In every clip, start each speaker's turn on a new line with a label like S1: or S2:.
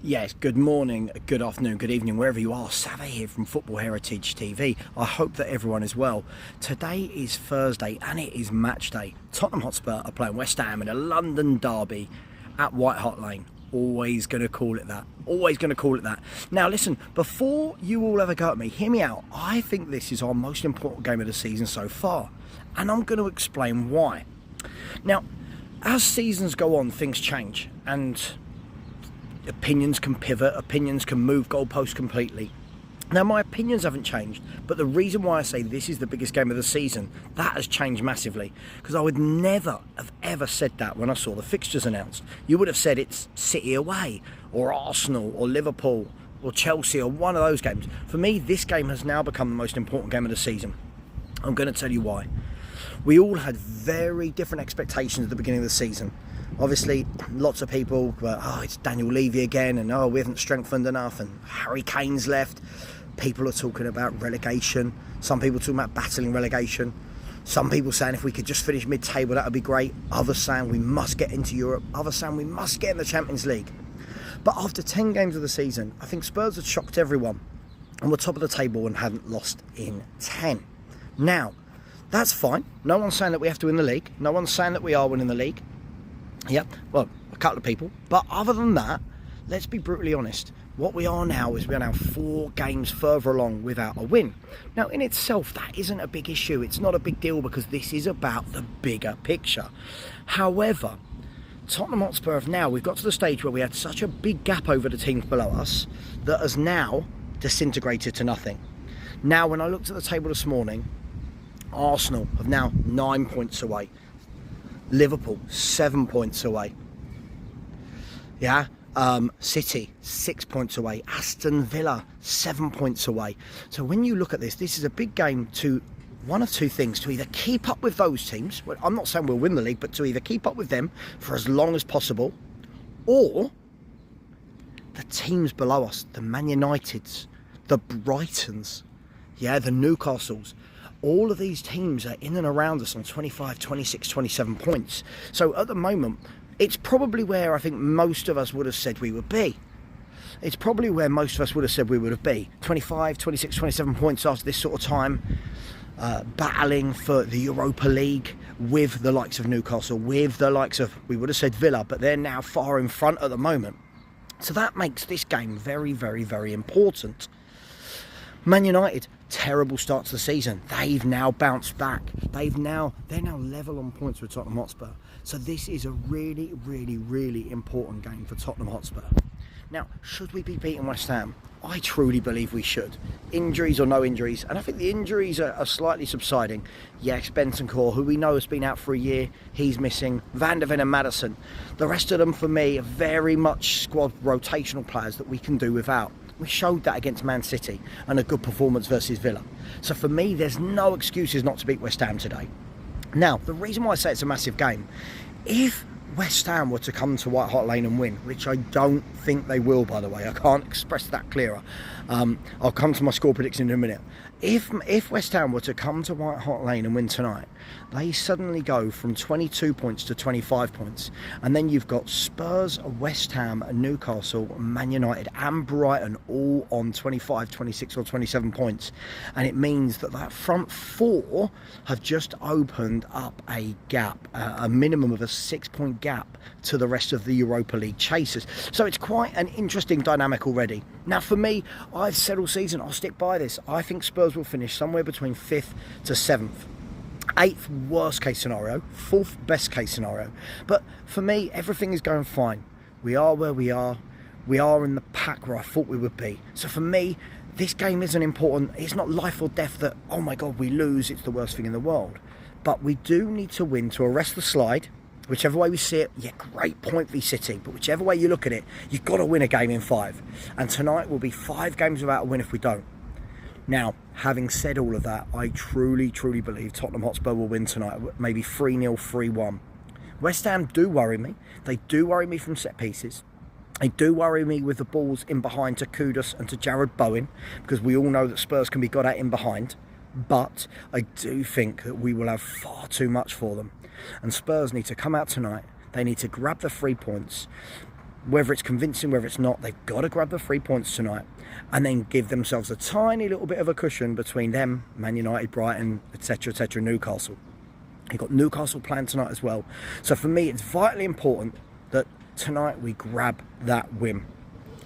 S1: Yes, good morning, good afternoon, good evening, wherever you are. Savva here from Footballheritagetv. I hope that everyone is well. Today is Thursday and it is match day. Tottenham Hotspur are playing West Ham in a London derby at White Hart Lane. Always going to call it that. Always going to call it that. Now listen, before you all ever go at me, hear me out. I think this is our most important game of the season so far. And I'm going to explain why. Now, as seasons go on, things change. And opinions can pivot, opinions can move goalposts completely. Now, my opinions haven't changed, but the reason why I say this is the biggest game of the season, that has changed massively. Because I would never have ever said that when I saw the fixtures announced. You would have said it's City away, or Arsenal, or Liverpool, or Chelsea, or one of those games. For me, this game has now become the most important game of the season. I'm going to tell you why. We all had very different expectations at the beginning of the season. Obviously, lots of people were, it's Daniel Levy again, and we haven't strengthened enough, and Harry Kane's left. People are talking about relegation. Some people talking about battling relegation. Some people saying if we could just finish mid-table, that would be great. Others saying we must get into Europe. Others saying we must get in the Champions League. But after 10 games of the season, I think Spurs had shocked everyone and were top of the table and hadn't lost in 10. Now, that's fine. No one's saying that we have to win the league. No one's saying that we are winning the league. Yeah, well, a couple of people. But other than that, let's be brutally honest. What we are now is we are now 4 games further along without a win. Now, in itself, that isn't a big issue. It's not a big deal because this is about the bigger picture. However, Tottenham Hotspur we've got to the stage where we had such a big gap over the teams below us that has now disintegrated to nothing. Now, when I looked at the table this morning, Arsenal have now 9 points away. Liverpool, 7 points away. Yeah. City, 6 points away. Aston Villa, 7 points away. So when you look at this, this is a big game to one of two things. To either keep up with those teams. Well, I'm not saying we'll win the league, but to either keep up with them for as long as possible, or the teams below us, the Man Uniteds, the Brightons, yeah, the Newcastles. All of these teams are in and around us on 25, 26, 27 points. So at the moment, it's probably where I think most of us would have said we would be. It's probably where most of us would have said we would have been. 25, 26, 27 points after this sort of time. Battling for the Europa League with the likes of Newcastle, with the likes of, we would have said Villa, but they're now far in front at the moment. So that makes this game very, very, very important. Man United, terrible start to the season. They've now bounced back. They're now level on points with Tottenham Hotspur. So this is a really, really, really important game for Tottenham Hotspur. Now, should we be beating West Ham? I truly believe we should. Injuries or no injuries. And I think the injuries are slightly subsiding. Yes, Bentancur, who we know has been out for a year, he's missing. Van der Ven and Maddison. The rest of them, for me, are very much squad rotational players that we can do without. We showed that against Man City and a good performance versus Villa. So for me, there's no excuses not to beat West Ham today. Now, the reason why I say it's a massive game, if West Ham were to come to White Hart Lane and win, which I don't think they will, by the way, I can't express that clearer. I'll come to my score prediction in a minute. If West Ham were to come to White Hart Lane and win tonight, they suddenly go from 22 points to 25 points. And then you've got Spurs, West Ham, Newcastle, Man United and Brighton all on 25, 26 or 27 points. And it means that that front 4 have just opened up a gap, a minimum of a 6-point gap to the rest of the Europa League chasers. So it's quite an interesting dynamic already. Now for me, I've said all season, I'll stick by this. I think Spurs will finish somewhere between 5th to 7th. 8th worst case scenario, 4th best case scenario. But for me, everything is going fine. We are where we are. We are in the pack where I thought we would be. So for me, this game isn't important. It's not life or death that, oh my God, we lose. It's the worst thing in the world. But we do need to win to arrest the slide. Whichever way we see it, yeah, great point v City. But whichever way you look at it, you've got to win a game in 5. And tonight will be 5 games without a win if we don't. Now, having said all of that, I truly, truly believe Tottenham Hotspur will win tonight. Maybe 3-0, 3-1. West Ham do worry me. They do worry me from set pieces. They do worry me with the balls in behind to Kudus and to Jared Bowen, because we all know that Spurs can be got at in behind. But I do think that we will have far too much for them. And Spurs need to come out tonight. They need to grab the 3 points. Whether it's convincing, whether it's not, they've got to grab the 3 points tonight and then give themselves a tiny little bit of a cushion between them, Man United, Brighton, etc., etc., Newcastle. You've got Newcastle playing tonight as well. So for me, it's vitally important that tonight we grab that win.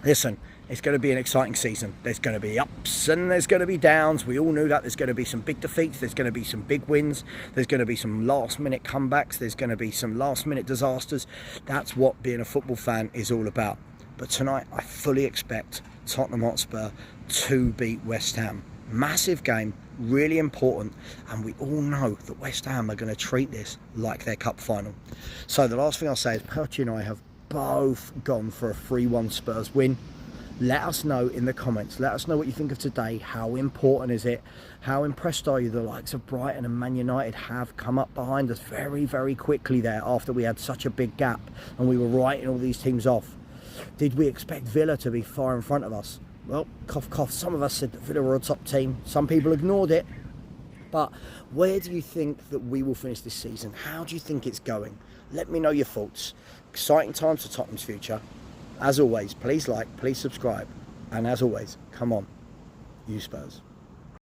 S1: Listen, it's going to be an exciting season. There's going to be ups and there's going to be downs. We all knew that. There's going to be some big defeats. There's going to be some big wins. There's going to be some last-minute comebacks. There's going to be some last-minute disasters. That's what being a football fan is all about. But tonight, I fully expect Tottenham Hotspur to beat West Ham. Massive game, really important. And we all know that West Ham are going to treat this like their cup final. So the last thing I'll say is Perchy and I have both gone for a 3-1 Spurs win. Let us know in the comments. Let us know what you think of today. How important is it? How impressed are you? The likes of Brighton and Man United have come up behind us very, very quickly there after we had such a big gap and we were writing all these teams off. Did we expect Villa to be far in front of us? Well, cough, cough. Some of us said that Villa were a top team. Some people ignored it. But where do you think that we will finish this season? How do you think it's going? Let me know your thoughts. Exciting times for Tottenham's future. As always, please like, please subscribe. And as always, come on, you Spurs.